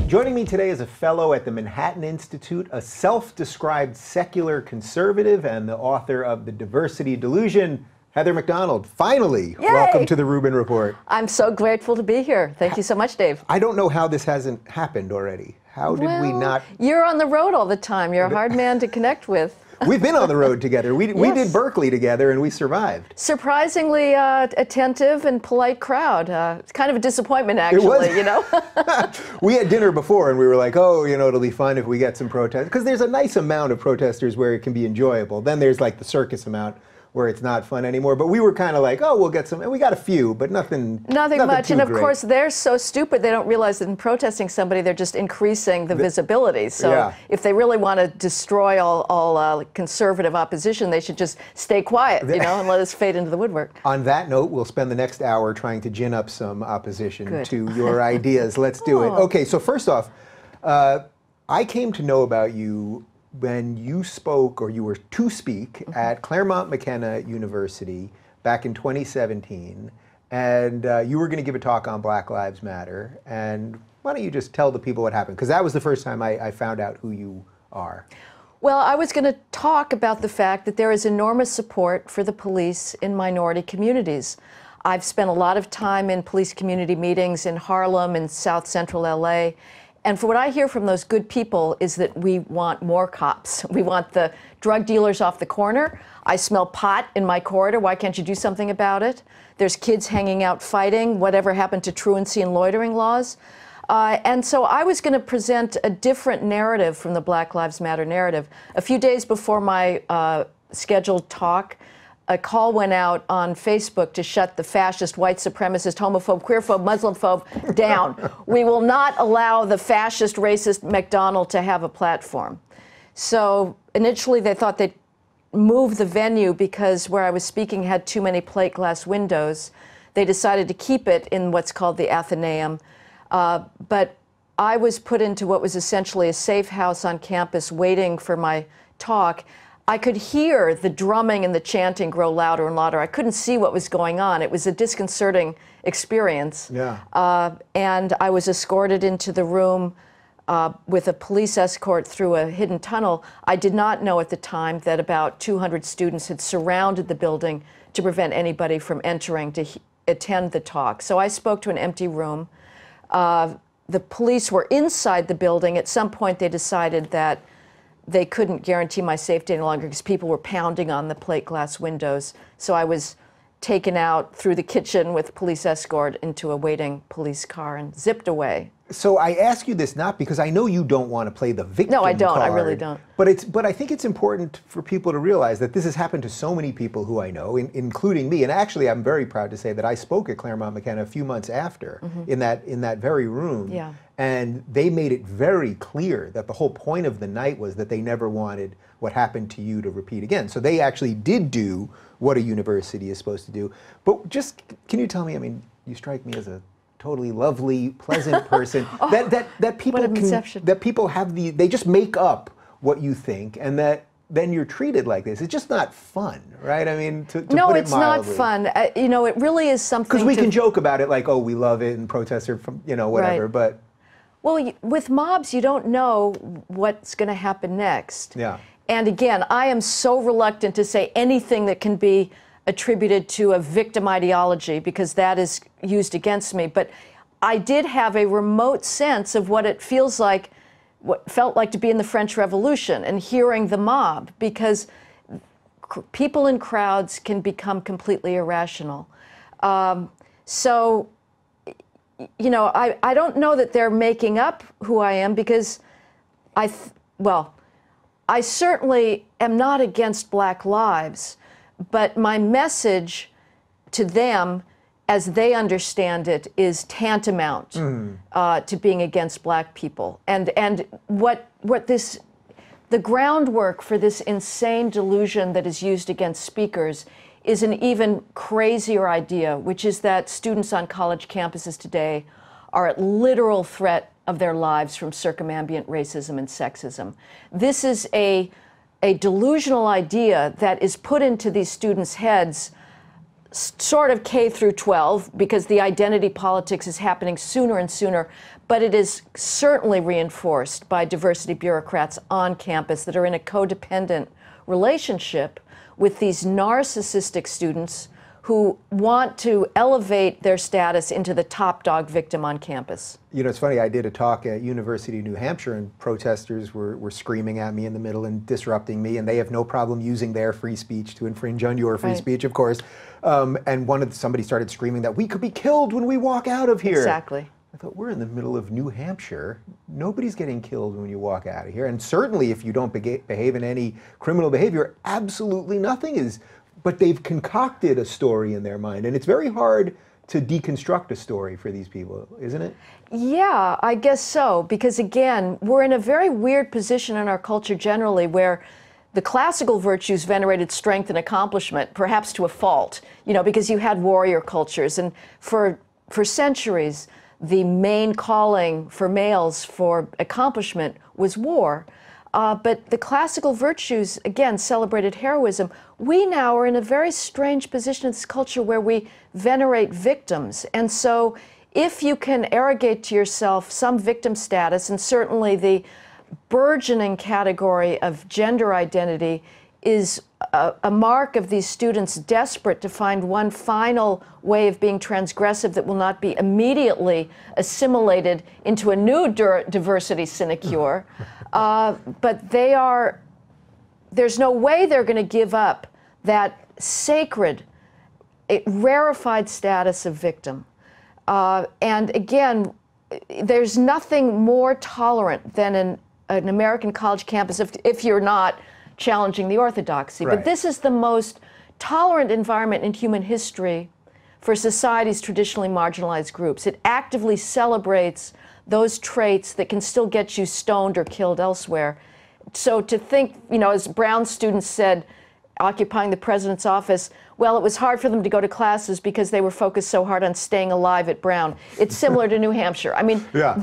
Joining me today is a fellow at the Manhattan Institute, a self-described secular conservative, and the author of the Diversity Delusion, Heather McDonald. Finally, Yay! Welcome to the Rubin Report. I'm so grateful to be here. Thank you so much, Dave. I don't know how this hasn't happened already. How did we not? You're on the road all the time. You're a hard man to connect with. We've been on the road together. We did Berkeley together, and we survived. Surprisingly attentive and polite crowd. It's kind of a disappointment, actually, you know? We had dinner before, and we were like, oh, you know, it'll be fun if we get some protesters. Because there's a nice amount of protesters where it can be enjoyable. Then there's like the circus amount where it's not fun anymore. But we were kind of like, oh, we'll get some, and we got a few, but nothing much. And of great. Course, they're so stupid, they don't realize that in protesting somebody, they're just increasing the visibility. So if they really want to destroy all conservative opposition, they should just stay quiet, you know, and let us fade into the woodwork. On that note, we'll spend the next hour trying to gin up some opposition to your ideas. Let's do it. Okay, so first off, I came to know about you when you spoke, or you were to speak, at Claremont McKenna University back in 2017, and you were going to give a talk on Black Lives Matter. And why don't you just tell the people what happened? Because that was the first time I found out who you are. Well, I was going to talk about the fact that there is enormous support for the police in minority communities. I've spent a lot of time in police community meetings in Harlem and South Central LA. And for what I hear from those good people is that we want more cops. We want the drug dealers off the corner. I smell pot in my corridor. Why can't you do something about it? There's kids hanging out fighting. Whatever happened to truancy and loitering laws? And so I was going to present a different narrative from the Black Lives Matter narrative. A few days before my scheduled talk, a call went out on Facebook to shut the fascist, white supremacist, homophobe, queerphobe, Muslimphobe down. We will not allow the fascist, racist McDonald to have a platform. So initially they thought they'd move the venue because where I was speaking had too many plate glass windows. They decided to keep it in what's called the Athenaeum. But I was put into what was essentially a safe house on campus waiting for my talk. I could hear the drumming and the chanting grow louder and louder. I couldn't see what was going on. It was a disconcerting experience. And I was escorted into the room with a police escort through a hidden tunnel. I did not know at the time that about 200 students had surrounded the building to prevent anybody from entering to attend the talk. So I spoke to an empty room. The police were inside the building. At some point they decided that they couldn't guarantee my safety any longer because people were pounding on the plate glass windows. So I was taken out through the kitchen with police escort into a waiting police car and zipped away. So I ask you this not because I know you don't want to play the victim No, I don't. card, I really don't. But I think it's important for people to realize that this has happened to so many people who I know, including me. And actually, I'm very proud to say that I spoke at Claremont McKenna a few months after in that very room. And they made it very clear that the whole point of the night was that they never wanted what happened to you to repeat again. So they actually did do what a university is supposed to do. But just, can you tell me, I mean, you strike me as a totally lovely, pleasant person. that people have they just make up what you think, and that then you're treated like this. It's just not fun, right? I mean, to no, put it it's mildly. not fun. You know, it really is something. Because we can joke about it, like, oh, we love it, and protests are from, you know, whatever. But well, with mobs, you don't know what's going to happen next. And again, I am so reluctant to say anything that can be attributed to a victim ideology because that is used against me. But I did have a remote sense of what it feels like, what felt like to be in the French Revolution and hearing the mob, because people in crowds can become completely irrational. So, you know, I don't know that they're making up who I am because I certainly am not against Black lives, but my message to them, as they understand it, is tantamount to being against Black people. And the groundwork for this insane delusion that is used against speakers is an even crazier idea, which is that students on college campuses today are at literal threat of their lives from circumambient racism and sexism. This is a delusional idea that is put into these students' heads sort of K through 12, because the identity politics is happening sooner and sooner, but it is certainly reinforced by diversity bureaucrats on campus that are in a codependent relationship with these narcissistic students who want to elevate their status into the top dog victim on campus. You know, it's funny, I did a talk at University of New Hampshire, and protesters were screaming at me in the middle and disrupting me, and they have no problem using their free speech to infringe on your free speech, of course. And somebody started screaming that we could be killed when we walk out of here. Exactly. I thought, we're in the middle of New Hampshire. Nobody's getting killed when you walk out of here. And certainly if you don't behave in any criminal behavior, absolutely nothing is. But they've concocted a story in their mind. And it's very hard to deconstruct a story for these people, isn't it? Yeah, I guess so. Because again, we're in a very weird position in our culture generally where the classical virtues venerated strength and accomplishment, perhaps to a fault, you know, because you had warrior cultures. And for centuries, the main calling for males for accomplishment was war. But the classical virtues, again, celebrated heroism. We now are in a very strange position in this culture where we venerate victims. And so if you can arrogate to yourself some victim status, and certainly the burgeoning category of gender identity is a mark of these students desperate to find one final way of being transgressive that will not be immediately assimilated into a new diversity sinecure. But there's no way they're going to give up that sacred, rarefied status of victim. And again, there's nothing more tolerant than an American college campus if you're not challenging the orthodoxy. Right. But this is the most tolerant environment in human history for society's traditionally marginalized groups. It actively celebrates those traits that can still get you stoned or killed elsewhere. So to think, you know, as Brown students said, occupying the president's office, well, it was hard for them to go to classes because they were focused so hard on staying alive at Brown. It's similar to New Hampshire. I mean, yeah.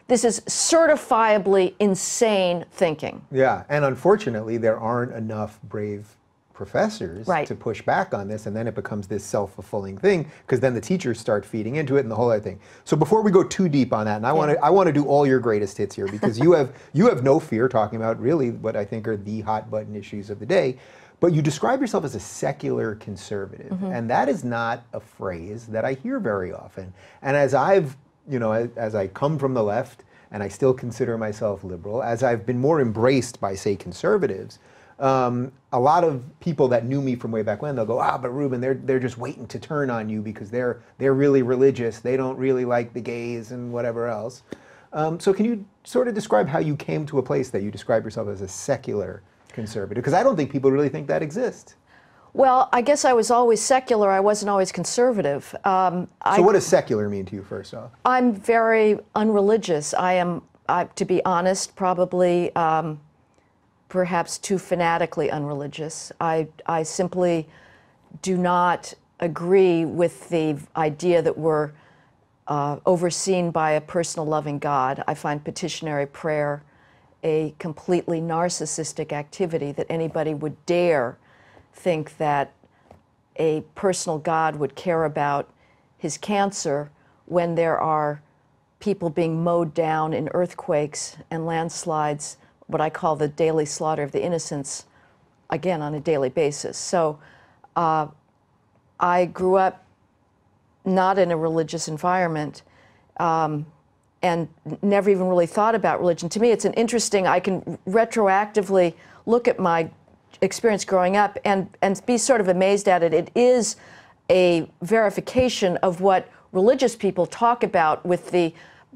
This is certifiably insane thinking. Yeah, and unfortunately, there aren't enough brave professors to push back on this, and then it becomes this self-fulfilling thing, because then the teachers start feeding into it and the whole other thing. So before we go too deep on that, and I want to do all your greatest hits here, because you have no fear talking about really what I think are the hot button issues of the day, but you describe yourself as a secular conservative, and that is not a phrase that I hear very often. And as as I come from the left, and I still consider myself liberal, as I've been more embraced by, say, conservatives, a lot of people that knew me from way back when, they'll go, but Rubin, they're just waiting to turn on you because they're really religious. They don't really like the gays and whatever else. So can you sort of describe how you came to a place that you describe yourself as a secular conservative? Because I don't think people really think that exists. Well, I guess I was always secular. I wasn't always conservative. So what does secular mean to you, first off? I'm very unreligious. I am, to be honest, probably perhaps too fanatically unreligious. I simply do not agree with the idea that we're overseen by a personal loving God. I find petitionary prayer a completely narcissistic activity, that anybody would dare think that a personal God would care about his cancer when there are people being mowed down in earthquakes and landslides, what I call the daily slaughter of the innocents, again, on a daily basis. So I grew up not in a religious environment and never even really thought about religion. To me, it's an interesting, I can retroactively look at my experience growing up and be sort of amazed at it. It is a verification of what religious people talk about with the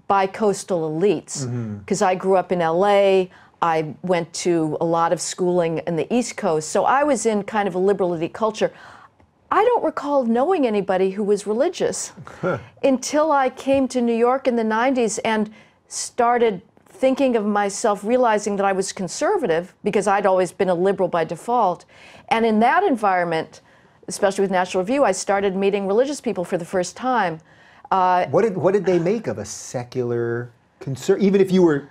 bi-coastal elites. Because I grew up in LA, I went to a lot of schooling in the East Coast, so I was in kind of a liberal elite culture. I don't recall knowing anybody who was religious until I came to New York in the 90s and started thinking of myself, realizing that I was conservative because I'd always been a liberal by default. And in that environment, especially with National Review, I started meeting religious people for the first time. What did they make of a secular even if you were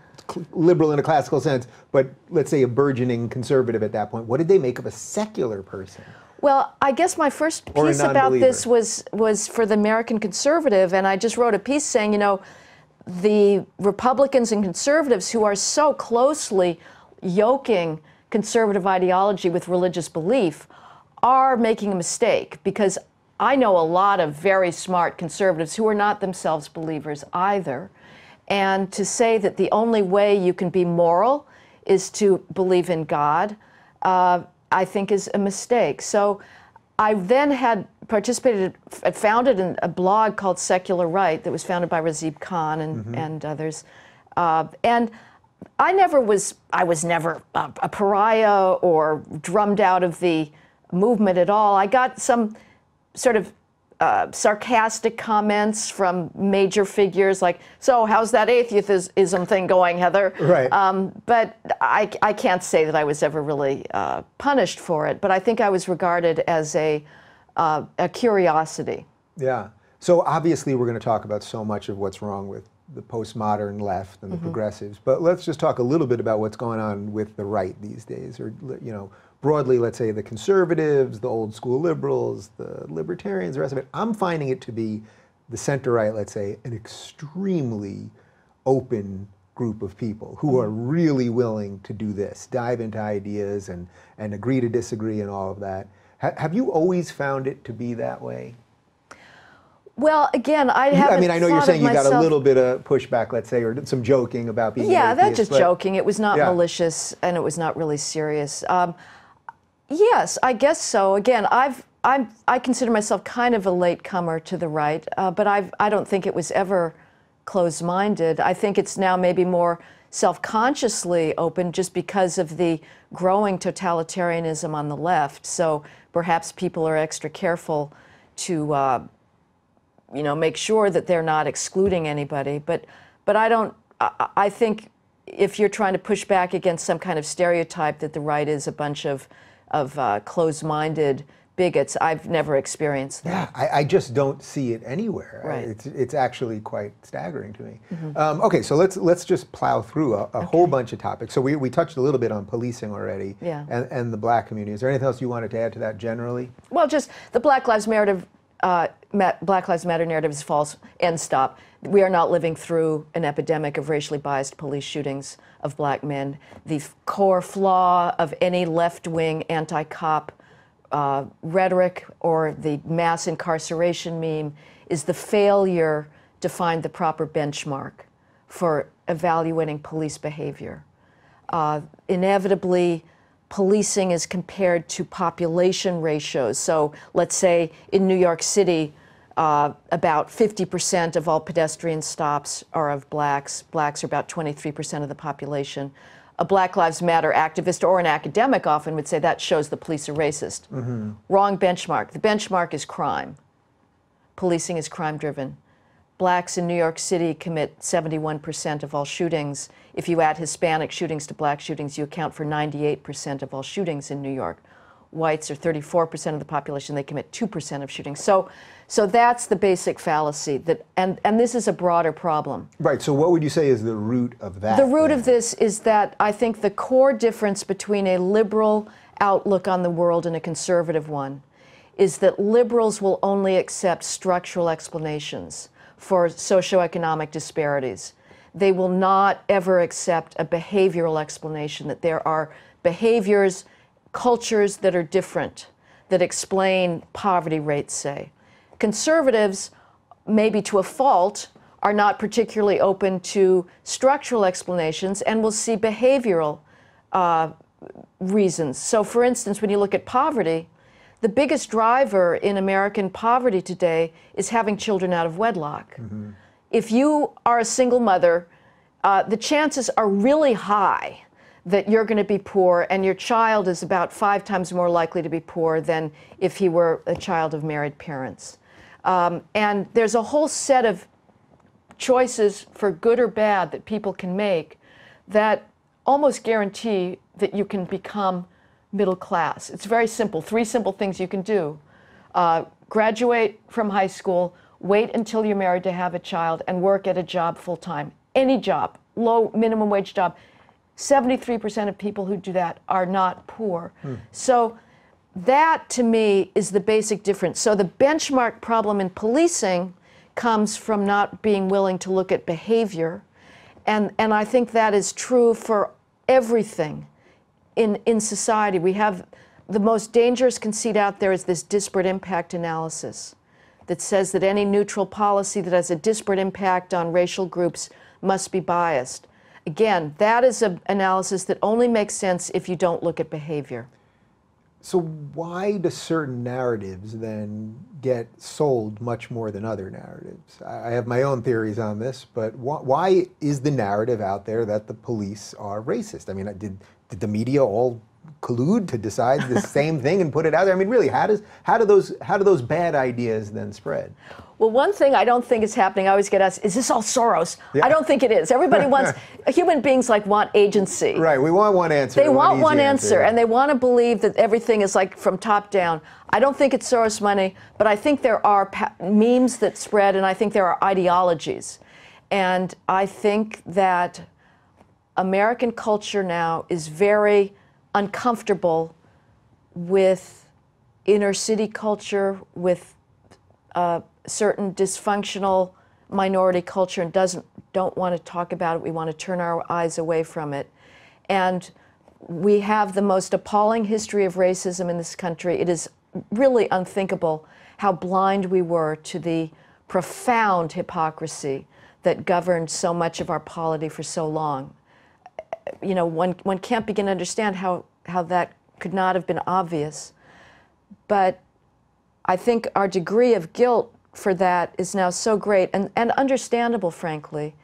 liberal in a classical sense, but let's say a burgeoning conservative at that point, what did they make of a secular person? Well, I guess my first piece about this was for the American Conservative, and I just wrote a piece saying, you know, the Republicans and conservatives who are so closely yoking conservative ideology with religious belief are making a mistake, because I know a lot of very smart conservatives who are not themselves believers either. And to say that the only way you can be moral is to believe in God, I think is a mistake. So I then had founded a blog called Secular Right that was founded by Razib Khan and others. And I was never a pariah or drummed out of the movement at all. I got some sort of sarcastic comments from major figures like, so how's that atheism thing going, Heather? Right. But I can't say that I was ever really punished for it, but I think I was regarded as a curiosity. Yeah. So obviously we're going to talk about so much of what's wrong with the postmodern left and the progressives, but let's just talk a little bit about what's going on with the right these days, or, you know, broadly, let's say the conservatives, the old school liberals, the libertarians, the rest of it. I'm finding it to be the center-right, let's say, an extremely open group of people who are really willing to do this, dive into ideas and agree to disagree and all of that. Have you always found it to be that way? Well, again, I haven't. I know you're saying you got a little bit of pushback, let's say, or some joking about being. Yeah, that's just joking. It was not malicious, and it was not really serious. Yes, I guess so. Again, I consider myself kind of a latecomer to the right, but I don't think it was ever closed-minded. I think it's now maybe more self-consciously open just because of the growing totalitarianism on the left. So perhaps people are extra careful to, you know, make sure that they're not excluding anybody. But I think if you're trying to push back against some kind of stereotype that the right is a bunch of closed-minded bigots, I've never experienced that. Yeah, I just don't see it anywhere. Right. It's actually quite staggering to me. Okay, so let's just plow through a whole bunch of topics. So we touched a little bit on policing already, and the black community. Is there anything else you wanted to add to that generally? Well, just the Black Lives Matter narrative is false. End stop. We are not living through an epidemic of racially biased police shootings of black men. The core flaw of any left-wing anti-cop rhetoric or the mass incarceration meme is the failure to find the proper benchmark for evaluating police behavior. Inevitably, policing is compared to population ratios. So let's say in New York City, about 50% of all pedestrian stops are of blacks. Blacks are about 23% of the population. A Black Lives Matter activist or an academic often would say that shows the police are racist. Wrong benchmark. The benchmark is crime. Policing is crime-driven. Blacks in New York City commit 71% of all shootings. If you add Hispanic shootings to black shootings, you account for 98% of all shootings in New York. Whites are 34% of the population. They commit 2% of shootings. So that's the basic fallacy. And this is a broader problem. Right. So what would you say is the root of that? The root of this is that I think the core difference between a liberal outlook on the world and a conservative one is that liberals will only accept structural explanations for socioeconomic disparities. They will not ever accept a behavioral explanation, that there are behaviors, cultures that are different, that explain poverty rates, say. Conservatives, maybe to a fault, are not particularly open to structural explanations and will see behavioral reasons. So for instance, when you look at poverty, the biggest driver in American poverty today is having children out of wedlock. If you are a single mother, the chances are really high that you're going to be poor, and your child is about 5 times more likely to be poor than if he were a child of married parents. And there's a whole set of choices, for good or bad, that people can make that almost guarantee that you can become middle class. It's very simple. 3 simple things you can do. Graduate from high school, wait until you're married to have a child, and work at a job full-time. Any job, low minimum wage job. 73% of people who do that are not poor. So that, to me, is the basic difference. So the benchmark problem in policing comes from not being willing to look at behavior. And I think that is true for everything in society. We have the most dangerous conceit out there is this disparate impact analysis that says that any neutral policy that has a disparate impact on racial groups must be biased. Again, that is an analysis that only makes sense if you don't look at behavior. So why do certain narratives then get sold much more than other narratives? I have my own theories on this, but why is the narrative out there that the police are racist? I mean, did the media all collude to decide the same thing and put it out there? I mean, really, how do those bad ideas then spread? Well, one thing I don't think is happening, I always get asked, is this all Soros? Yeah. I don't think it is. Everybody wants, human beings want agency. Right, we want one answer. They want one answer, and they want to believe that everything is from top down. I don't think it's Soros money, but I think there are memes that spread, and I think there are ideologies. And I think that American culture now is very uncomfortable with inner city culture, with certain dysfunctional minority culture, and don't want to talk about it. We want to turn our eyes away from it. And we have the most appalling history of racism in this country. It is really unthinkable how blind we were to the profound hypocrisy that governed so much of our polity for so long. You know, one can't begin to understand how that could not have been obvious. But I think our degree of guilt for that is now so great and understandable, frankly,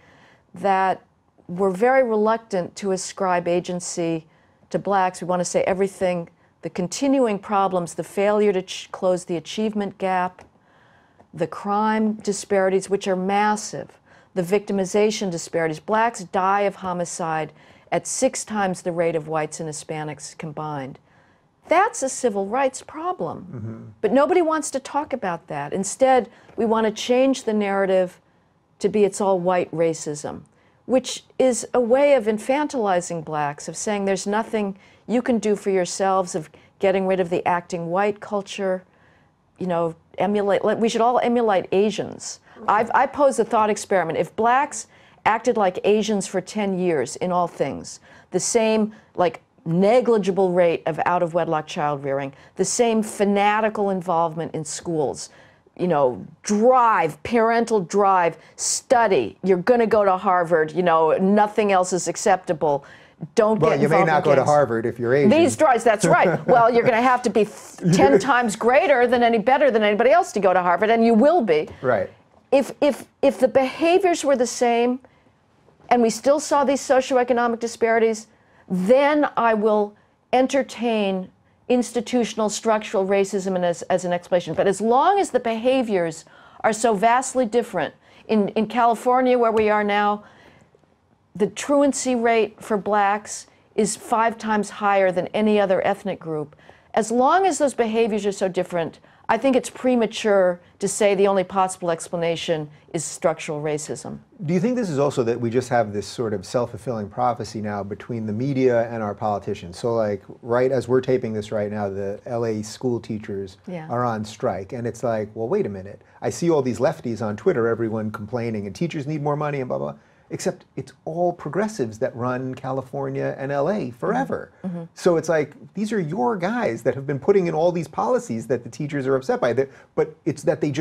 that we're very reluctant to ascribe agency to blacks. We want to say everything, the continuing problems, the failure to close the achievement gap, the crime disparities, which are massive, the victimization disparities. Blacks die of homicide at 6 times the rate of whites and Hispanics combined. That's a civil rights problem. Mm-hmm. But nobody wants to talk about that. Instead, we want to change the narrative to be it's all white racism, which is a way of infantilizing blacks, of saying there's nothing you can do for yourselves, of getting rid of the acting white culture, you know, we should all emulate Asians. I pose a thought experiment. If blacks acted like Asians for 10 years in all things, the same negligible rate of out-of-wedlock child rearing, the same fanatical involvement in schools, you know, parental drive, study, you're going to go to Harvard, you know, nothing else is acceptable. Don't get involved in gangs. Well, you may not go to Harvard if you're Asian. These drives, that's right. Well, you're going to have to be 10 times better than anybody else to go to Harvard, and you will be. Right. If the behaviors were the same, and we still saw these socioeconomic disparities, then I will entertain institutional structural racism as an explanation. But as long as the behaviors are so vastly different, in California where we are now, the truancy rate for blacks is 5 times higher than any other ethnic group. As long as those behaviors are so different, I think it's premature to say the only possible explanation is structural racism. Do you think this is also that we just have this sort of self-fulfilling prophecy now between the media and our politicians? So right as we're taping this right now, the LA school teachers are on strike. And it's like, well, wait a minute. I see all these lefties on Twitter, everyone complaining, and teachers need more money and blah, blah. Except it's all progressives that run California and LA forever. Mm-hmm. So it's like, these are your guys that have been putting in all these policies that the teachers are upset by. But it's that the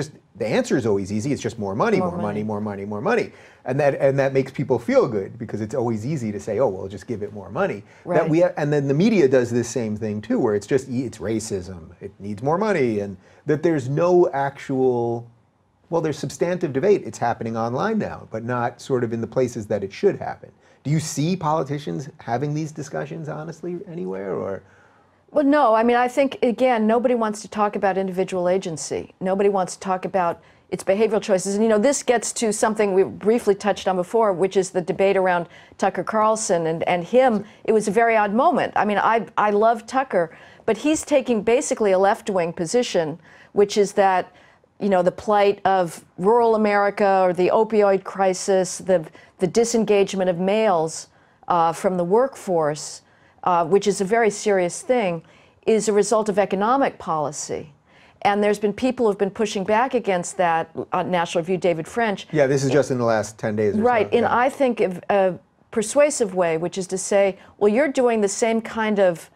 answer is always easy. It's just more money, more money, more money, more money. And that makes people feel good because it's always easy to say, oh, well, just give it more money. Right. And then the media does this same thing too, where it's racism. It needs more money. And that there's no actual... Well, there's substantive debate. It's happening online now, but not sort of in the places that it should happen. Do you see politicians having these discussions, honestly, anywhere? Or? Well, no. I mean, I think, again, nobody wants to talk about individual agency. Nobody wants to talk about its behavioral choices. And, you know, this gets to something we briefly touched on before, which is the debate around Tucker Carlson and him. It was a very odd moment. I mean, I love Tucker, but he's taking basically a left-wing position, which is that, you know, the plight of rural America or the opioid crisis, the disengagement of males from the workforce, which is a very serious thing. is a result of economic policy. And there's been people who've been pushing back against that. National Review, David French. Yeah, this is just in the last 10 days or right, so. in I think a persuasive way, which is to say, well, you're doing the same kind of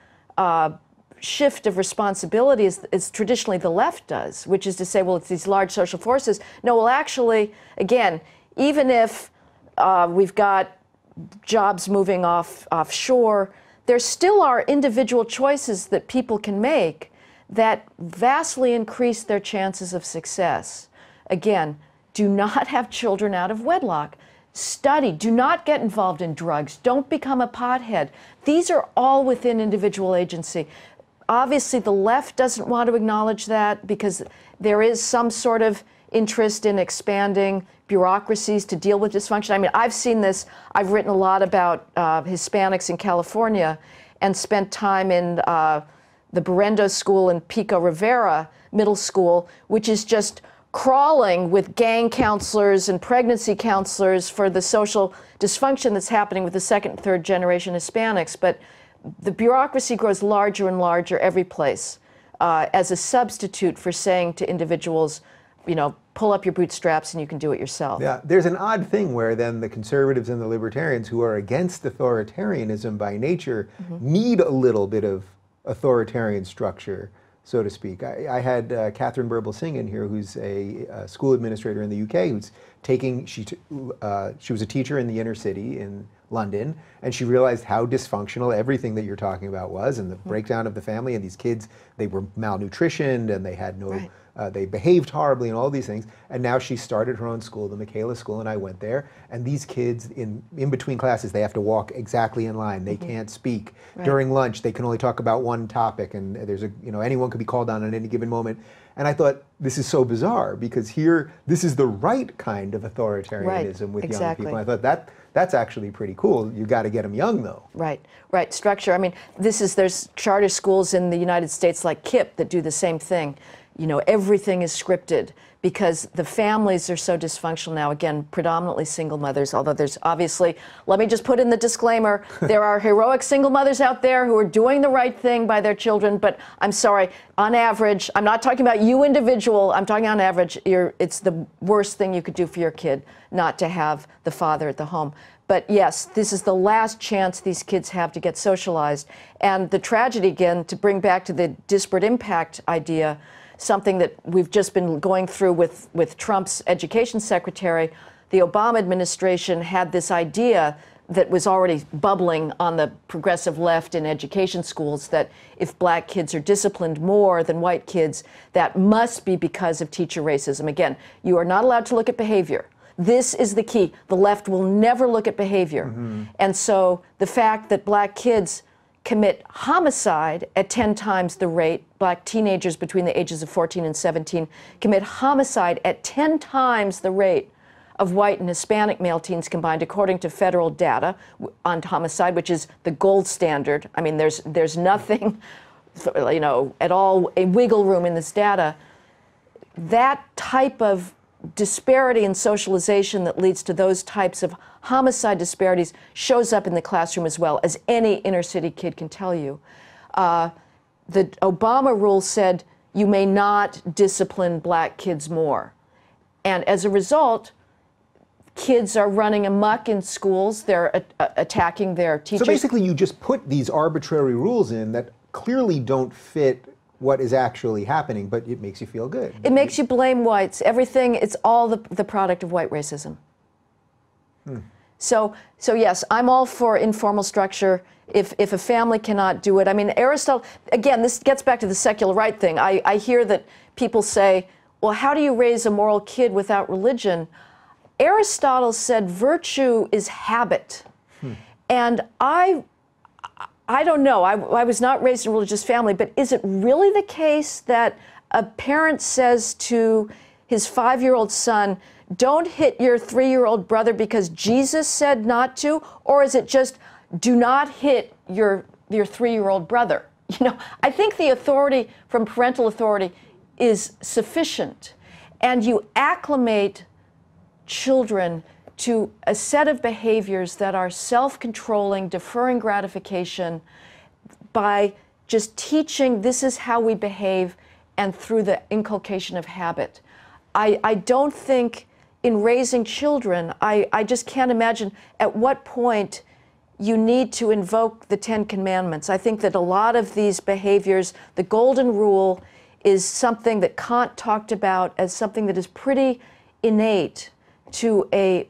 shift of responsibility as traditionally the left does, which is to say, well, it's these large social forces. No, well, actually, again, even if we've got jobs moving offshore, there still are individual choices that people can make that vastly increase their chances of success. Again, do not have children out of wedlock. Study. Do not get involved in drugs. Don't become a pothead. These are all within individual agency. Obviously, the left doesn't want to acknowledge that because there is some sort of interest in expanding bureaucracies to deal with dysfunction. I mean, I've seen this. I've written a lot about Hispanics in California and spent time in the Berendo School in Pico Rivera Middle School, which is just crawling with gang counselors and pregnancy counselors for the social dysfunction that's happening with the second and third generation Hispanics. But the bureaucracy grows larger and larger every place as a substitute for saying to individuals, you know, pull up your bootstraps and you can do it yourself. Yeah, there's an odd thing where then the conservatives and the libertarians who are against authoritarianism by nature need a little bit of authoritarian structure, so to speak. I had Catherine Burble-Singh in here, who's a school administrator in the UK, who's taking, she was a teacher in the inner city in London, and she realized how dysfunctional everything that you're talking about was, and the breakdown of the family, and these kids, they were malnutritioned, and they had no, they behaved horribly and all these things. And now she started her own school, the Michaela School, and I went there. And these kids, in between classes, they have to walk exactly in line. They can't speak. During lunch, they can only talk about one topic, and there's a, you know, anyone could be called on at any given moment. And I thought, this is so bizarre, because here, this is the right kind of authoritarianism with young people. And I thought that's actually pretty cool. You got to get them young, though. Right. Structure. I mean, there's charter schools in the United States like KIPP that do the same thing. You know, everything is scripted because the families are so dysfunctional now. Again, predominantly single mothers, although there's obviously, let me just put in the disclaimer, there are heroic single mothers out there who are doing the right thing by their children, but I'm sorry, on average, I'm not talking about you individual, I'm talking on average, it's the worst thing you could do for your kid not to have the father at the home. But yes, this is the last chance these kids have to get socialized. And the tragedy, again, to bring back to the disparate impact idea, something that we've just been going through with Trump's education secretary, the Obama administration had this idea that was already bubbling on the progressive left in education schools that if black kids are disciplined more than white kids, that must be because of teacher racism. Again, you are not allowed to look at behavior. This is the key. The left will never look at behavior. And so the fact that black kids commit homicide at 10 times the rate, black teenagers between the ages of 14 and 17 commit homicide at 10 times the rate of white and Hispanic male teens combined, according to federal data on homicide, which is the gold standard. I mean, there's nothing, you know, at all a wiggle room in this data. That type of disparity in socialization that leads to those types of homicide disparities shows up in the classroom as well, as any inner city kid can tell you. The Obama rule said you may not discipline black kids more. And as a result, kids are running amok in schools. They're attacking their teachers. So basically you just put these arbitrary rules in that clearly don't fit what is actually happening, but it makes you feel good. It makes you blame whites. Everything, it's all the product of white racism. So yes, I'm all for informal structure. If a family cannot do it, I mean, Aristotle, again, this gets back to the secular right thing. I hear that people say, well, how do you raise a moral kid without religion? Aristotle said virtue is habit. And I don't know, I was not raised in a religious family, but is it really the case that a parent says to his 5-year-old son, don't hit your 3-year-old brother because Jesus said not to? Or is it just, do not hit your 3-year-old brother? You know, I think the authority from parental authority is sufficient. And you acclimate children to a set of behaviors that are self-controlling, deferring gratification by just teaching this is how we behave and through the inculcation of habit. I don't think in raising children, I just can't imagine at what point you need to invoke the Ten Commandments. I think that a lot of these behaviors, the golden rule is something that Kant talked about as something that is pretty innate to a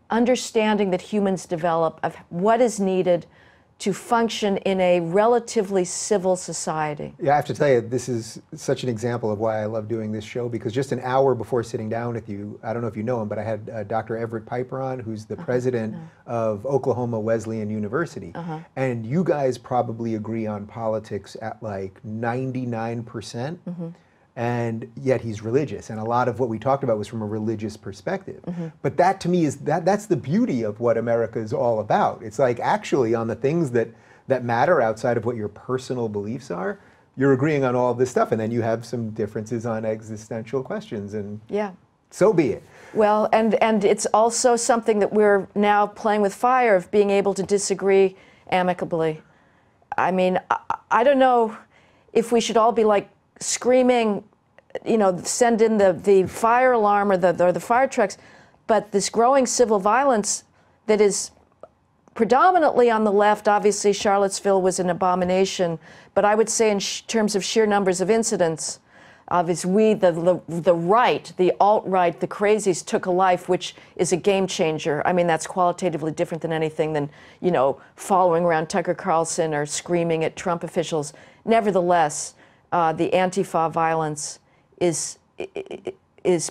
understanding that humans develop of what is needed to function in a relatively civil society. Yeah, I have to tell you, this is such an example of why I love doing this show, because just an hour before sitting down with you, I don't know if you know him, but I had Dr. Everett Piper on, who's the president of Oklahoma Wesleyan University. And you guys probably agree on politics at like 99%. And yet he's religious, and a lot of what we talked about was from a religious perspective. But that to me is, that's the beauty of what America is all about. It's like actually on the things that matter outside of what your personal beliefs are, you're agreeing on all this stuff, and then you have some differences on existential questions, and so be it. Well, and it's also something that we're now playing with fire of being able to disagree amicably. I mean, I don't know if we should all be like screaming, you know, send in the fire alarm or the fire trucks, but this growing civil violence that is predominantly on the left. Obviously, Charlottesville was an abomination, but I would say in terms of sheer numbers of incidents, obviously the right, the alt-right, the crazies took a life, which is a game changer. I mean, that's qualitatively different than anything than, you know, following around Tucker Carlson or screaming at Trump officials. Nevertheless, the Antifa violence is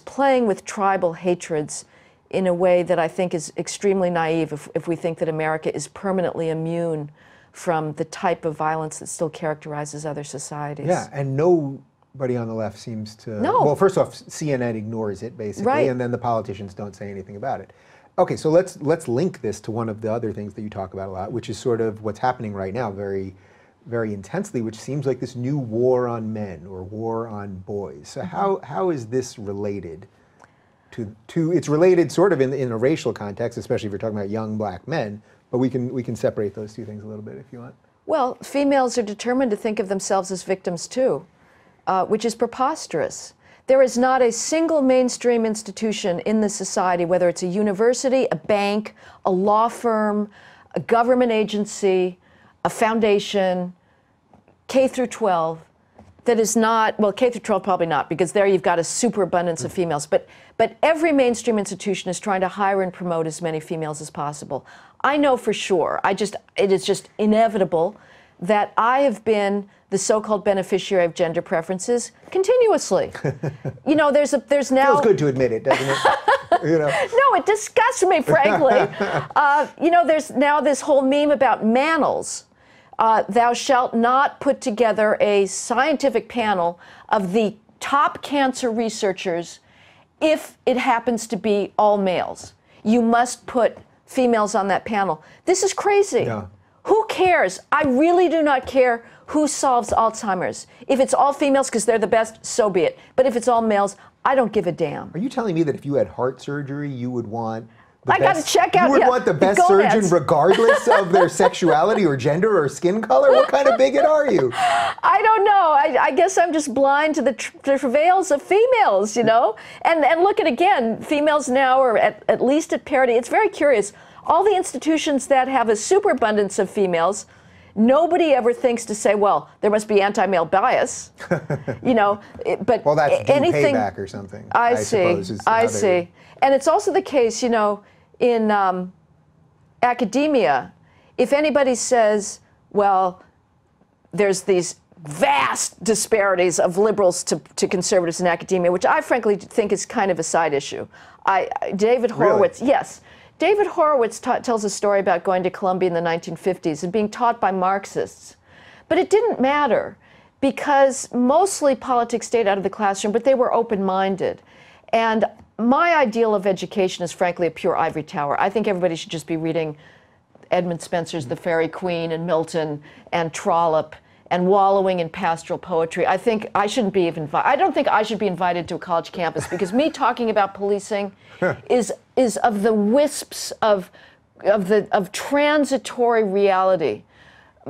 playing with tribal hatreds in a way that I think is extremely naive if we think that America is permanently immune from the type of violence that still characterizes other societies. Yeah, and nobody on the left seems to... No. Well, first off, CNN ignores it, basically, and then the politicians don't say anything about it. Okay, so let's link this to one of the other things that you talk about a lot, which is sort of what's happening right now very intensely, which seems like this new war on men or war on boys. So how is this related to it's related sort of in a racial context, especially if you're talking about young black men, but we can separate those two things a little bit if you want. Well, females are determined to think of themselves as victims too, which is preposterous. There is not a single mainstream institution in the society, whether it's a university, a bank, a law firm, a government agency, a foundation, K through 12, that is not, well, K through 12 probably not, because there you've got a superabundance of females, but every mainstream institution is trying to hire and promote as many females as possible. I know for sure, it is just inevitable that I have been the so-called beneficiary of gender preferences continuously. You know, there's now... Feels good to admit it, doesn't it? You know. No, it disgusts me, frankly. You know, there's now this whole meme about manels. Thou shalt not put together a scientific panel of the top cancer researchers if it happens to be all males. You must put females on that panel. This is crazy. Yeah. Who cares? I really do not care who solves Alzheimer's. If it's all females because they're the best, so be it. But if it's all males, I don't give a damn. Are you telling me that if you had heart surgery, you would want I got to check out. You would want the best surgeon regardless of their sexuality or gender or skin color? What kind of bigot are you? I don't know. I guess I'm just blind to the travails of females, you know? And look at, again, females now are at least at parity. It's very curious. All the institutions that have a superabundance of females, nobody ever thinks to say, well, there must be anti-male bias, you know, but well, that's anything payback or something. I see. I see. And it's also the case, you know, in academia, if anybody says, well, there's these vast disparities of liberals to conservatives in academia, which I frankly think is kind of a side issue. David Horowitz, really? Yes. David Horowitz tells a story about going to Columbia in the 1950s and being taught by Marxists. But it didn't matter because mostly politics stayed out of the classroom, but they were open-minded. And my ideal of education is frankly a pure ivory tower. I think everybody should just be reading Edmund Spencer's The Faerie Queene and Milton and Trollope and wallowing in pastoral poetry. I think I shouldn't be even I don't think I should be invited to a college campus because me talking about policing is of the wisps of transitory reality.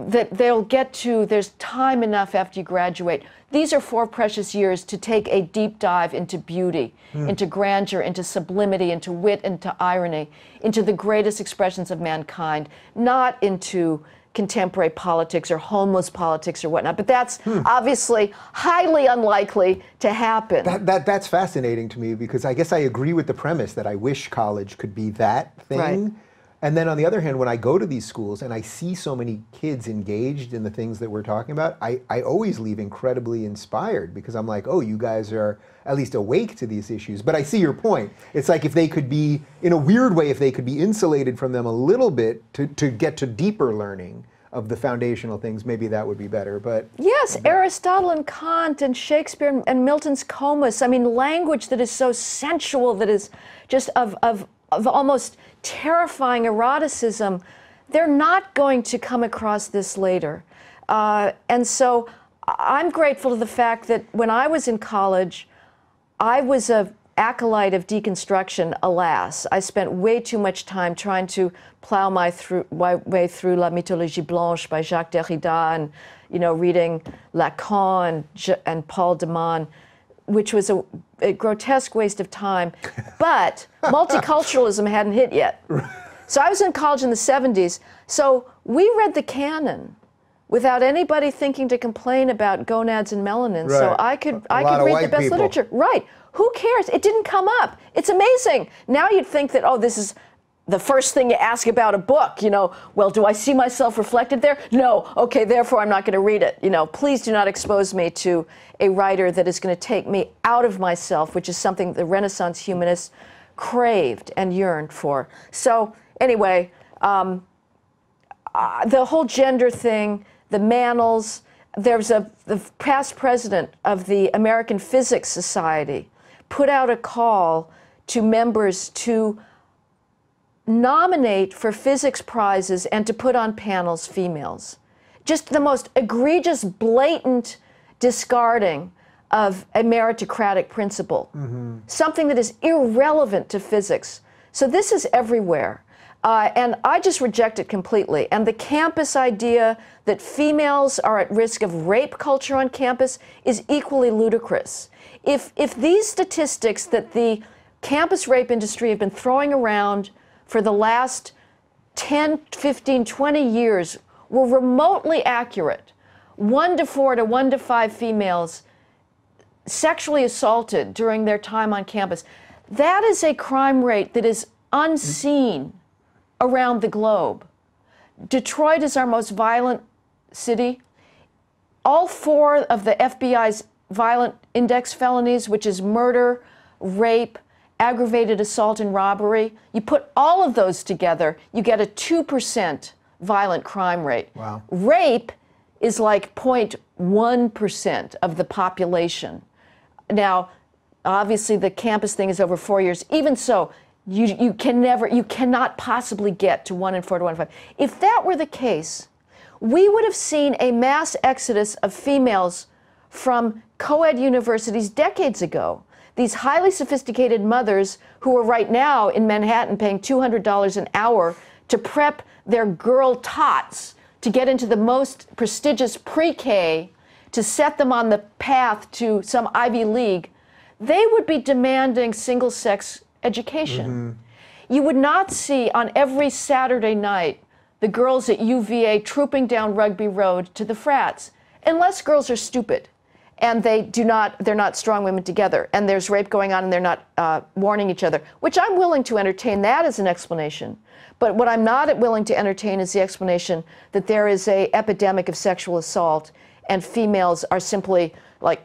that they'll get to, there's time enough after you graduate. These are 4 precious years to take a deep dive into beauty, into grandeur, into sublimity, into wit, into irony, into the greatest expressions of mankind, not into contemporary politics or homeless politics or whatnot. But that's obviously highly unlikely to happen. That's fascinating to me, because I guess I agree with the premise that I wish college could be that thing. Right. And then on the other hand, when I go to these schools and I see so many kids engaged in the things that we're talking about, I always leave incredibly inspired, because I'm like, oh, you guys are at least awake to these issues. But I see your point. It's like if they could be, in a weird way, if they could be insulated from them a little bit to get to deeper learning of the foundational things, maybe that would be better. But yes, Aristotle and Kant and Shakespeare and Milton's Comus. I mean, language that is so sensual, that is just of almost terrifying eroticism, they're not going to come across this later. And so I'm grateful to the fact that when I was in college, I was an acolyte of deconstruction, alas. I spent way too much time trying to plow my way through La Mythologie Blanche by Jacques Derrida, and reading Lacan and Paul de Man, which was a grotesque waste of time. But multiculturalism hadn't hit yet. So I was in college in the 70s. So we read the canon without anybody thinking to complain about gonads and melanin. Right. So I could read the best literature. Right. Who cares? It didn't come up. It's amazing. Now you'd think that, oh, this is the first thing you ask about a book, well, do I see myself reflected there? No. Okay, therefore I'm not going to read it. Please do not expose me to a writer that is going to take me out of myself, which is something the Renaissance humanists craved and yearned for. So anyway, the whole gender thing, the Mannels, there's the past president of the American Physics Society put out a call to members to nominate for physics prizes and to put on panels females. Just the most egregious, blatant discarding of a meritocratic principle. Something that is irrelevant to physics. So this is everywhere. And I just reject it completely. And the campus idea that females are at risk of rape culture on campus is equally ludicrous. If these statistics that the campus rape industry have been throwing around for the last 10, 15, 20 years were remotely accurate, 1 to 4 to 1 to 5 females sexually assaulted during their time on campus, that is a crime rate that is unseen around the globe. Detroit is our most violent city. All 4 of the FBI's violent index felonies, which is murder, rape, aggravated assault and robbery, you put all of those together, you get a 2% violent crime rate. Wow. Rape is like 0.1% of the population. Now, obviously the campus thing is over 4 years. Even so, you cannot possibly get to 1 in 4 to 1 in 5. If that were the case, we would have seen a mass exodus of females from co-ed universities decades ago. These highly sophisticated mothers who are right now in Manhattan paying $200 an hour to prep their girl tots to get into the most prestigious pre-K, to set them on the path to some Ivy League, they would be demanding single-sex education. You would not see on every Saturday night the girls at UVA trooping down Rugby Road to the frats, unless girls are stupid and they're not strong women together, and there's rape going on and they're not warning each other, which I'm willing to entertain that as an explanation. But what I'm not willing to entertain is the explanation that there is an epidemic of sexual assault and females are simply like,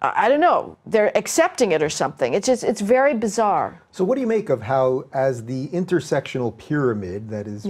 I don't know, they're accepting it or something. It's very bizarre. So what do you make of how, as the intersectional pyramid that is,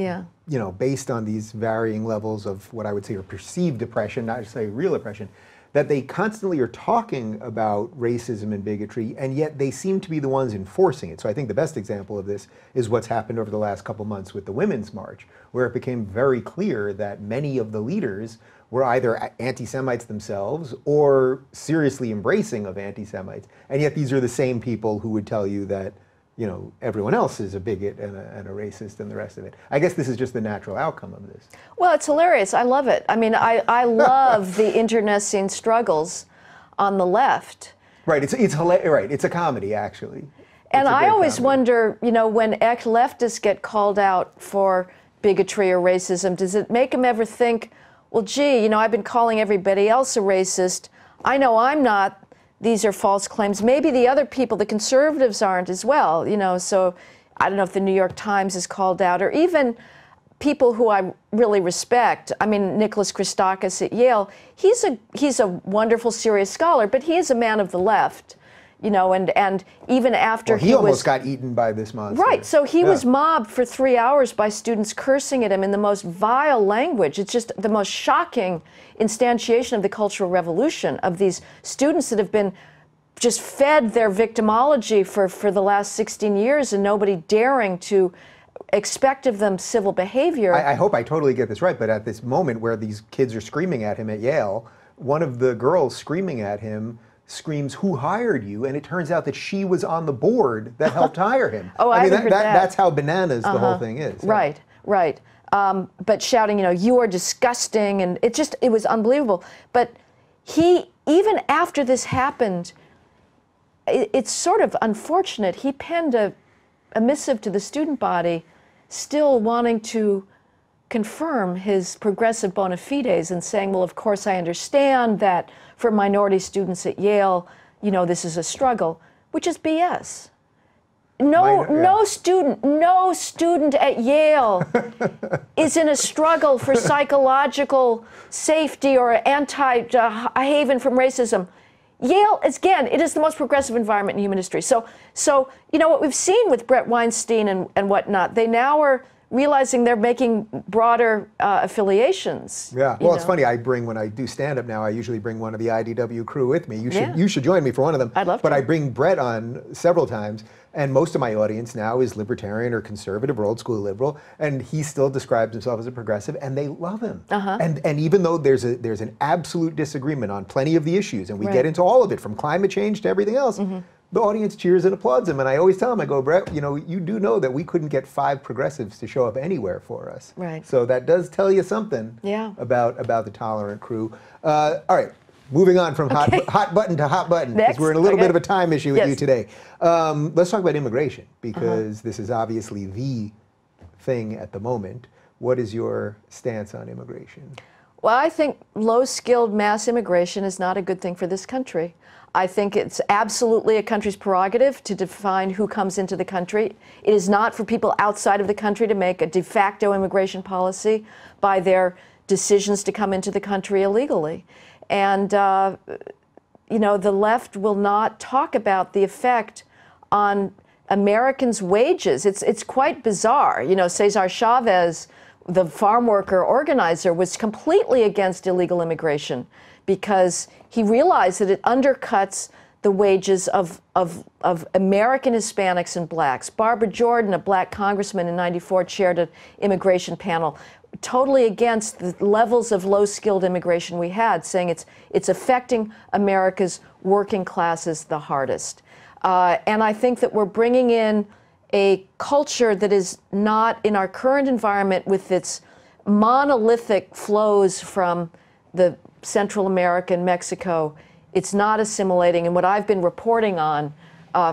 based on these varying levels of what I would say are perceived oppression, not necessarily real oppression, that they constantly are talking about racism and bigotry, and yet they seem to be the ones enforcing it. So I think the best example of this is what's happened over the last couple months with the Women's March, where it became very clear that many of the leaders were either anti-Semites themselves or seriously embracing of anti-Semites. And yet these are the same people who would tell you that you know, everyone else is a bigot and a racist and the rest of it. I guess this is just the natural outcome of this. Well, it's hilarious. I love it. I mean, I love the internecine struggles on the left. Right. It's right. It's a comedy, actually. And I always wonder, you know, when leftists get called out for bigotry or racism, does it make them ever think, well, gee, you know, I've been calling everybody else a racist. I know I'm not. These are false claims. Maybe the other people, the conservatives, aren't as well, you know. So I don't know if the New York Times is called out, or even people who I really respect. I mean, Nicholas Christakis at Yale, he's a wonderful, serious scholar, but he is a man of the left. You know, and even after he almost got eaten by this monster. Right, so he was mobbed for 3 hours by students cursing at him in the most vile language. It's just the most shocking instantiation of the Cultural Revolution, of these students that have been just fed their victimology for the last 16 years and nobody daring to expect of them civil behavior. I hope I totally get this right, but at this moment where these kids are screaming at him at Yale, one of the girls screaming at him screams, "Who hired you?" And it turns out that she was on the board that helped hire him. Oh, I mean, that's how bananas the whole thing is. Right, right. But shouting, you know, "You are disgusting," and it was unbelievable. But he, even after this happened, it's sort of unfortunate. He penned a missive to the student body, still wanting to confirm his progressive bona fides and saying, well, of course I understand that for minority students at Yale, you know, this is a struggle, which is BS. No student at Yale is in a struggle for psychological safety or a haven from racism. Yale, again, it is the most progressive environment in human history. So you know what we've seen with Brett Weinstein and whatnot, they now are realizing they're making broader affiliations. Yeah, well, it's funny. When I do stand-up now, I usually bring one of the IDW crew with me. You should join me for one of them. I'd love to. But I bring Brett on several times, and most of my audience now is libertarian or conservative or old school liberal, and he still describes himself as a progressive, and they love him. And even though there's an absolute disagreement on plenty of the issues, and we get into all of it, from climate change to everything else, the audience cheers and applauds him. And I always tell him, I go, Brett, you know, you do know that we couldn't get 5 progressives to show up anywhere for us. Right. So that does tell you something about the tolerant crew. All right, moving on from hot button to hot button, because we're in a little bit of a time issue with you today. Let's talk about immigration, because this is obviously the thing at the moment. What is your stance on immigration? Well, I think low-skilled mass immigration is not a good thing for this country. I think it's absolutely a country's prerogative to define who comes into the country. It is not for people outside of the country to make a de facto immigration policy by their decisions to come into the country illegally. And, you know, the left will not talk about the effect on Americans' wages. It's quite bizarre. You know, Cesar Chavez, the farm worker organizer, was completely against illegal immigration because he realized that it undercuts the wages of American Hispanics and blacks. Barbara Jordan, a black congressman in '94, chaired an immigration panel totally against the levels of low-skilled immigration we had, saying it's affecting America's working classes the hardest. And I think that we're bringing in a culture that is not in our current environment with its monolithic flows from the Central America and Mexico. It's not assimilating, and what I've been reporting on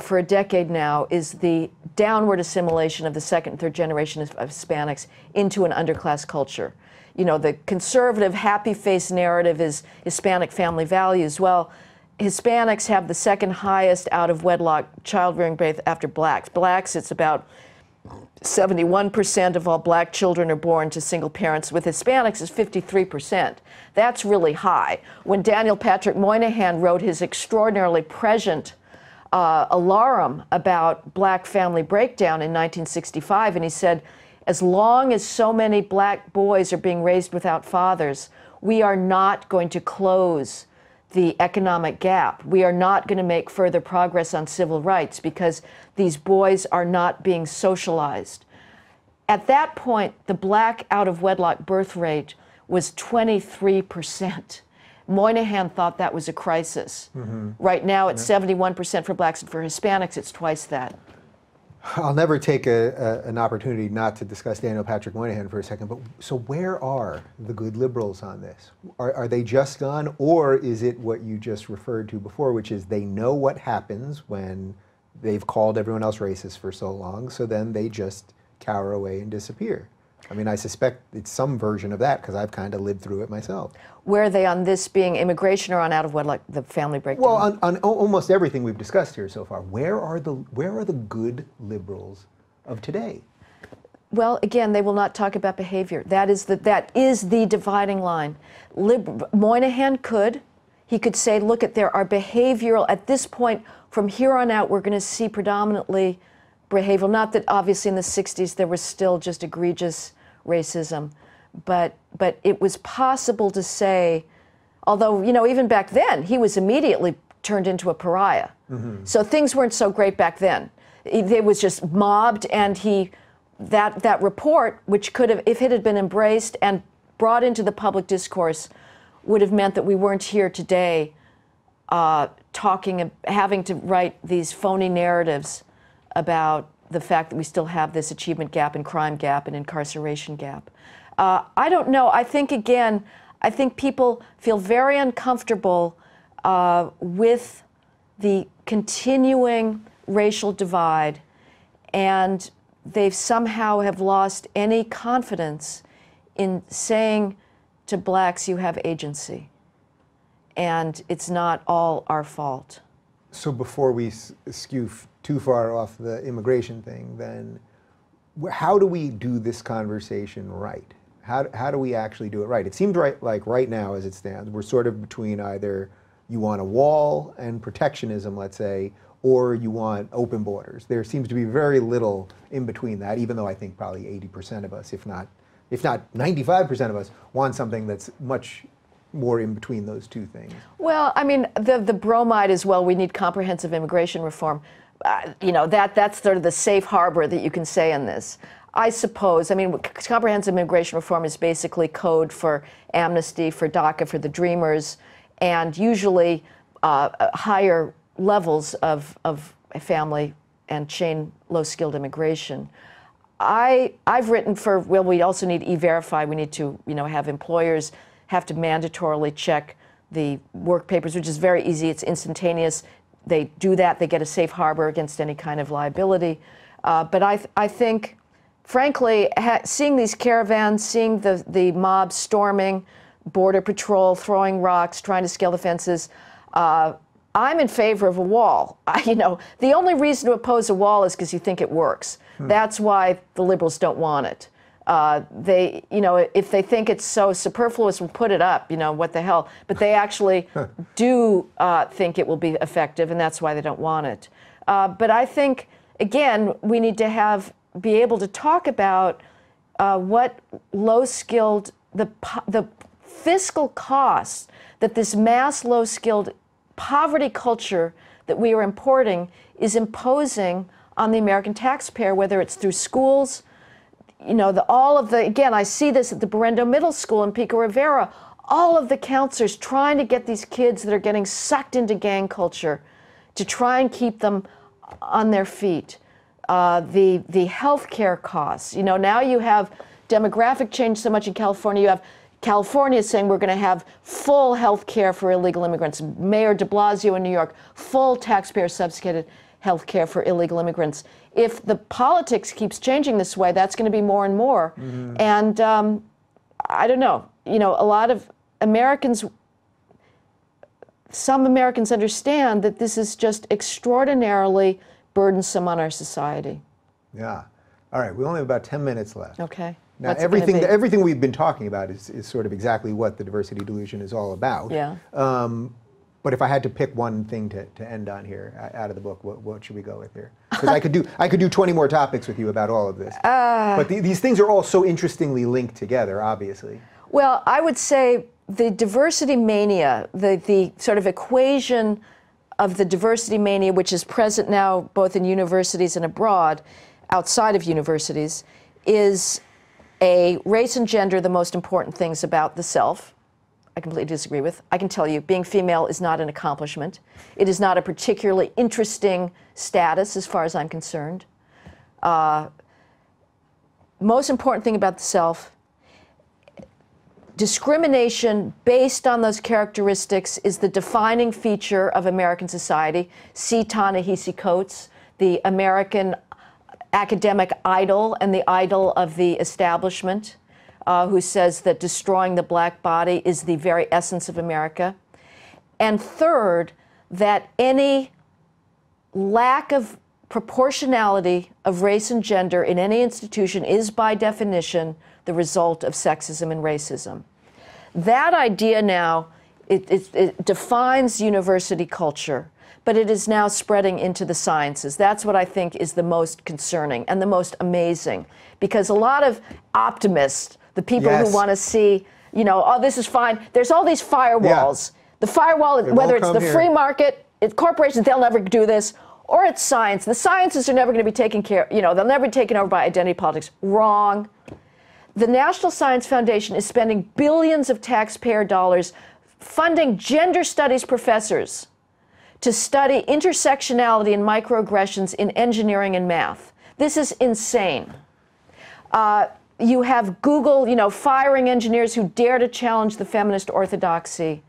for a decade now is the downward assimilation of the second and third generation of Hispanics into an underclass culture. You know, the conservative happy face narrative is Hispanic family values. Well, Hispanics have the second highest out-of-wedlock child-rearing rate after blacks. Blacks, it's about 71% of all black children are born to single parents. With Hispanics, it's 53%. That's really high. When Daniel Patrick Moynihan wrote his extraordinarily prescient alarum about black family breakdown in 1965, and he said, as long as so many black boys are being raised without fathers, we are not going to close the economic gap. We are not going to make further progress on civil rights because these boys are not being socialized. At that point, the black out-of-wedlock birth rate was 23%. Moynihan thought that was a crisis. Right now, it's 71% for blacks, and for Hispanics, it's twice that. I'll never take an opportunity not to discuss Daniel Patrick Moynihan for a second, but so where are the good liberals on this? Are they just gone, or is it what you just referred to before, which is they know what happens when they've called everyone else racist for so long, so then they just cower away and disappear? I mean, I suspect it's some version of that because I've kind of lived through it myself. Where are they on this being immigration or on out of wedlock, the family breakdown? Well, on almost everything we've discussed here so far, where are the good liberals of today? Well, again, they will not talk about behavior. That is the dividing line. Moynihan could. He could say, look, there are behavioral, at this point, from here on out, we're going to see predominantly behavioral. Not that obviously in the 60s there was still just egregious racism, but it was possible to say, although, you know, even back then, he was immediately turned into a pariah. Mm-hmm. So things weren't so great back then. It was just mobbed, and that report, which could have, if it had been embraced and brought into the public discourse, would have meant that we weren't here today having to write these phony narratives about the fact that we still have this achievement gap and crime gap and incarceration gap. I don't know. I think, again, people feel very uncomfortable with the continuing racial divide, and they somehow have lost any confidence in saying to blacks, you have agency, and it's not all our fault. So before we skew too far off the immigration thing, then how do we do this conversation right? How do we actually do it right? It seems like right now, as it stands, we're sort of between either you want a wall and protectionism, let's say, or you want open borders. There seems to be very little in between that, even though I think probably 80% of us, if not 95% of us, want something that's much more in between those two things. Well, I mean, the bromide as well, we need comprehensive immigration reform. You know, that's sort of the safe harbor that you can say in this. I suppose, I mean, comprehensive immigration reform is basically code for amnesty, for DACA, for the Dreamers, and usually higher levels of family and chain low-skilled immigration. I've written for, well, we also need E-Verify. We need to, you know, have employers have to mandatorily check the work papers, which is very easy. It's instantaneous. They do that. They get a safe harbor against any kind of liability. But I think, frankly, seeing these caravans, seeing the mob storming, Border Patrol throwing rocks, trying to scale the fences, I'm in favor of a wall. You know, the only reason to oppose a wall is because you think it works. That's why the liberals don't want it. They, you know, if they think it's so superfluous, we'll put it up, you know, what the hell. But they actually do think it will be effective, and that's why they don't want it. But I think, again, we need to be able to talk about what low-skilled, the fiscal costs that this mass low-skilled poverty culture that we are importing is imposing on the American taxpayer, whether it's through schools, you know, again, I see this at the Berendo Middle School in Pico Rivera, all of the counselors trying to get these kids that are getting sucked into gang culture to try and keep them on their feet. The health care costs, you know, now you have demographic change so much in California. You have California saying we're going to have full health care for illegal immigrants. Mayor de Blasio in New York, full taxpayer subsidied health care for illegal immigrants. If the politics keeps changing this way, that's going to be more and more. Mm-hmm. And I don't know, you know, a lot of Americans, some Americans understand that this is just extraordinarily burdensome on our society. Yeah. All right, we only have about 10 minutes left. Okay. Now, everything we've been talking about is sort of exactly what the Diversity Delusion is all about. Yeah. But if I had to pick one thing to end on here out of the book, what should we go with here? Because I could do 20 more topics with you about all of this. But these things are all so interestingly linked together, obviously. Well, I would say the diversity mania, the sort of equation of the diversity mania, which is present now both in universities and abroad, outside of universities, is race and gender, the most important things about the self. I completely disagree with. I can tell you, being female is not an accomplishment. It is not a particularly interesting status as far as I'm concerned. Most important thing about the self, discrimination based on those characteristics is the defining feature of American society. See Ta-Nehisi Coates, the American academic idol and the idol of the establishment, who says that destroying the black body is the very essence of America. And third, that any lack of proportionality of race and gender in any institution is by definition the result of sexism and racism. That idea now, it defines university culture, but it is now spreading into the sciences. That's what I think is the most concerning and the most amazing, because a lot of optimists, the people Yes. who want to see, you know, oh, this is fine. There's all these firewalls. Yeah. The firewall, whether it's the free market, it's corporations, they'll never do this, or it's science. The sciences are never going to be taken care, you know, they'll never be taken over by identity politics. Wrong. The National Science Foundation is spending billions of taxpayer dollars funding gender studies professors to study intersectionality and microaggressions in engineering and math. This is insane. You have Google, you know, firing engineers who dare to challenge the feminist orthodoxy.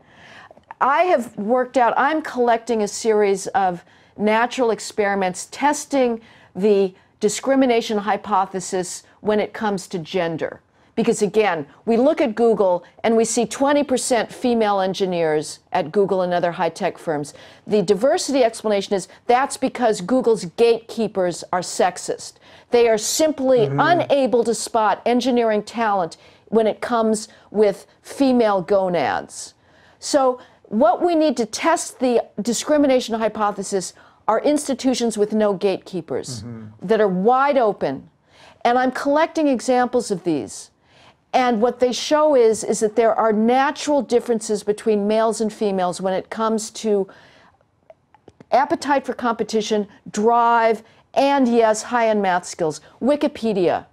I have worked out, I'm collecting a series of natural experiments testing the discrimination hypothesis when it comes to gender. Because again, we look at Google and we see 20% female engineers at Google and other high-tech firms. The diversity explanation is that's because Google's gatekeepers are sexist. They are simply unable to spot engineering talent when it comes with female gonads. So what we need to test the discrimination hypothesis are institutions with no gatekeepers that are wide open. And I'm collecting examples of these. And what they show is that there are natural differences between males and females when it comes to appetite for competition, drive, and yes, high-end math skills. Wikipedia,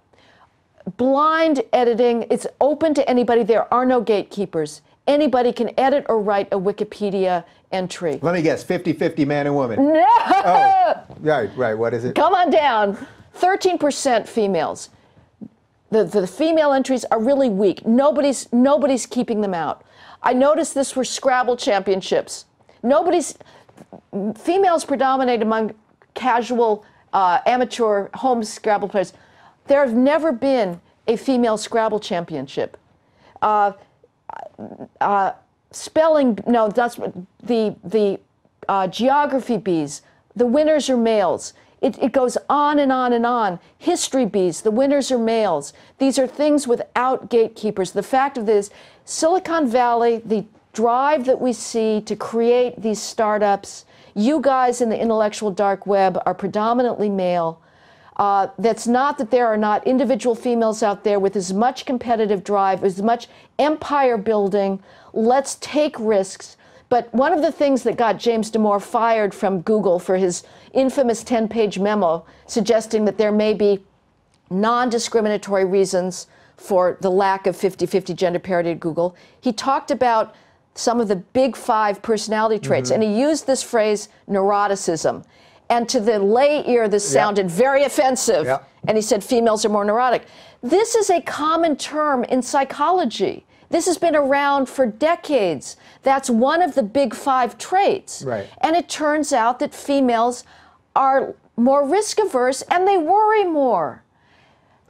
blind editing, it's open to anybody. There are no gatekeepers. Anybody can edit or write a Wikipedia entry. Let me guess, 50-50 man and woman. No! Oh, right, what is it? Come on down. 13% females. The female entries are really weak. Nobody's keeping them out. I noticed this for Scrabble championships. Females predominate among casual, amateur home Scrabble players. There have never been a female Scrabble championship. Spelling, no, that's the geography bees. The winners are males. It goes on and on and on. History bees, the winners are males. These are things without gatekeepers. The fact of this, Silicon Valley, the drive that we see to create these startups, you guys in the intellectual dark web are predominantly male. That's not that there are not individual females out there with as much competitive drive, as much empire building. Let's take risks. But one of the things that got James Damore fired from Google for his infamous 10-page memo suggesting that there may be non-discriminatory reasons for the lack of 50-50 gender parity at Google, he talked about some of the big 5 personality traits, and he used this phrase, neuroticism. And to the lay ear, this sounded very offensive. And he said females are more neurotic. This is a common term in psychology. This has been around for decades. That's one of the big 5 traits. Right. And it turns out that females are more risk averse and they worry more.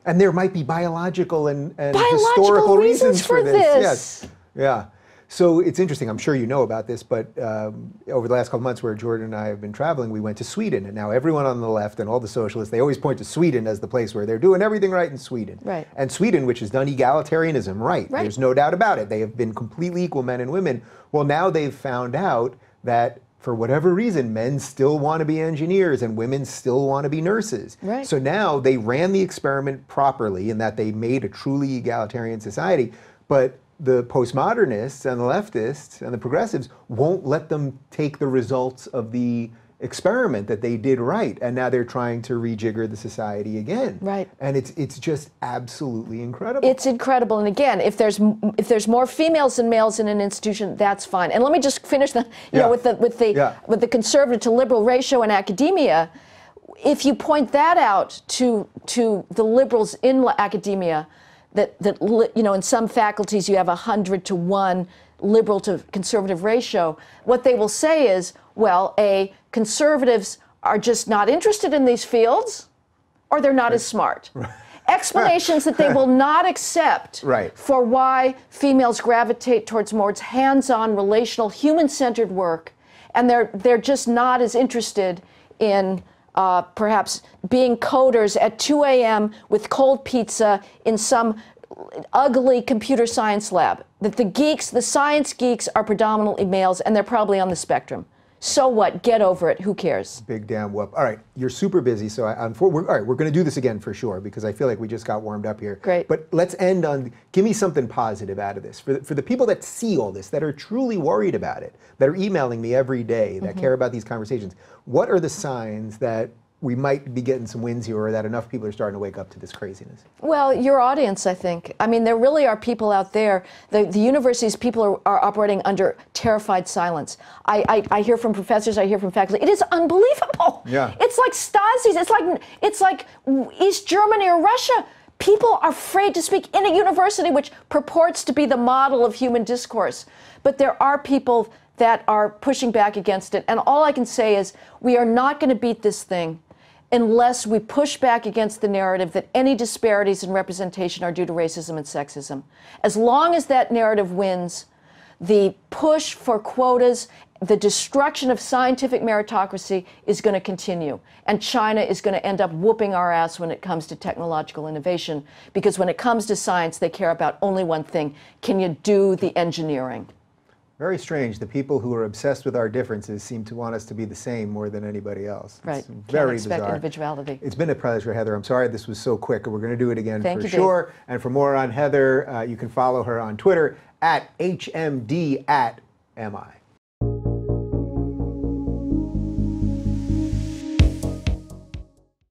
And there might be biological and historical reasons for this. Yes. Yeah. So it's interesting, I'm sure you know about this, but over the last couple months where Jordan and I have been traveling, we went to Sweden. And now everyone on the left and all the socialists, they always point to Sweden as the place where they're doing everything right in Sweden. Right. And Sweden, which has done egalitarianism right. There's no doubt about it. They have been completely equal, men and women. Well, now they've found out that for whatever reason, men still want to be engineers and women still want to be nurses. Right. So now they ran the experiment properly in that they made a truly egalitarian society. But the postmodernists and the leftists and the progressives won't let them take the results of the experiment that they did right, and now they're trying to rejigger the society again. Right. And it's just absolutely incredible. It's incredible, and again, if there's more females than males in an institution, that's fine. And let me just finish the with the conservative to liberal ratio in academia. if you point that out to the liberals in academia, that in some faculties you have 100 to 1 liberal to conservative ratio, what they will say is, well, conservatives are just not interested in these fields, or they're not as smart. Explanations that they will not accept for why females gravitate towards more hands-on, relational, human-centered work, and they're just not as interested in perhaps being coders at 2 a.m. with cold pizza in some ugly computer science lab. That the science geeks are predominantly males, and they're probably on the spectrum. So what? Get over it. Who cares? Big damn whoop. All right, you're super busy, so all right, we're going to do this again for sure, because I feel like we just got warmed up here. Great. But let's end on, give me something positive out of this. For the people that see all this, that are truly worried about it, that are emailing me every day, that care about these conversations, what are the signs that we might be getting some wins here, or that enough people are starting to wake up to this craziness? Well, your audience, I think. I mean, there really are people out there. The universities, people are operating under terrified silence. I hear from professors, I hear from faculty. It is unbelievable. Yeah. It's like Stasi. It's like East Germany or Russia. People are afraid to speak in a university which purports to be the model of human discourse. But there are people that are pushing back against it. And all I can say is we are not going to beat this thing unless we push back against the narrative that any disparities in representation are due to racism and sexism. As long as that narrative wins, the push for quotas, the destruction of scientific meritocracy is going to continue. And China is going to end up whooping our ass when it comes to technological innovation, because when it comes to science, they care about only one thing: can you do the engineering? Very strange. The people who are obsessed with our differences seem to want us to be the same more than anybody else. Right. It's very Can't expect bizarre. Individuality. It's been a pleasure, Heather. I'm sorry this was so quick. We're going to do it again Thank for you, sure. Dave. And for more on Heather, you can follow her on Twitter @HMD@MI.